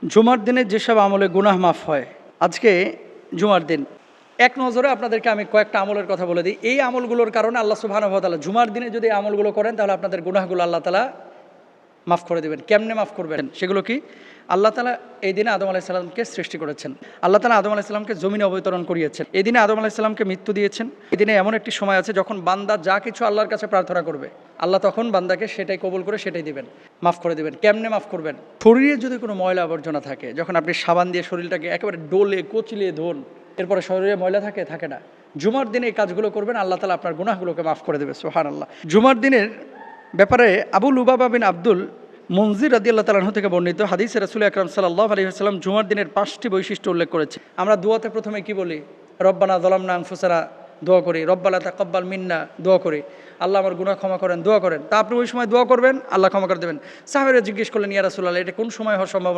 জুমার দিনে যেসব আমলে গুনাহ মাফ হয়, আজকে জুমার দিন এক নজরে আপনাদেরকে আমি কয়েকটা আমলের কথা বলে দিই। এই আমলগুলোর কারণে আল্লাহ সুবহানাহু ওয়া তাআলা জুমার দিনে যদি আমলগুলো করেন তাহলে আপনাদের গুনাহগুলো আল্লাহ তাআলা মাফ করে দেবেন। কেমনে মাফ করবেন? সেগুলো কি? আল্লাহ তাআলা এই দিনে আদম আলাইহিস সালামকে সৃষ্টি করেছেন। আল্লাহ তাআলা আদম আলাইহিস সালামকে জমিনে অবতরণ করিয়েছেন। এই দিনে আদম আলাইহিস সালামকে মৃত্যু দিয়েছেন। এই দিনে এমন একটি সময় আছে যখন বান্দা যা কিছু আল্লাহর কাছে প্রার্থনা করবে, আল্লাহ তখন বান্দাকে সেটাই কবুল করে সেটাই দিবেন, মাফ করে দেবেন। কেমনে মাফ করবেন? শরীরে যদি কোনো ময়লা আবর্জনা থাকে, যখন আপনি সাবান দিয়ে শরীরটাকে একেবারে ডোলে কচলিয়ে ধোন, এরপরে শরীরে ময়লা থাকে না, জুমার দিনে এই কাজগুলো করবেন, আল্লাহ তাআলা আপনার গুনাহগুলোকে মাফ করে দেবে। সুবহানাল্লাহ। জুমার দিনের ব্যাপারে আবু লুবাবা বিন আব্দুল মুনজির রাদিয়াল্লাহু তাআলা আনহু থেকে বর্ণিত হাদিসে রাসূল আকরাম সাল্লাল্লাহু আলাইহি ওয়াসাল্লাম জুমার দিনের 5টি বৈশিষ্ট্য উল্লেখ করেছে। আমরা দুয়াতে প্রথমে কি বলি? রব্বানা যালামনা আনফুসানা দোয়া করি, রব্বানা তাকাব্বাল মিন্না দোয়া করি, আল্লাহ আমার গুনাহ ক্ষমা করেন দোয়া করেন। তা আপনি ওই সময় দোয়া করবেন, আল্লাহ ক্ষমা করে দেবেন। সাহাবীরা জিজ্ঞেস করলেন, ইয়া রাসূলুল্লাহ, এটা কোন সময় হওয়ার সম্ভাবনা?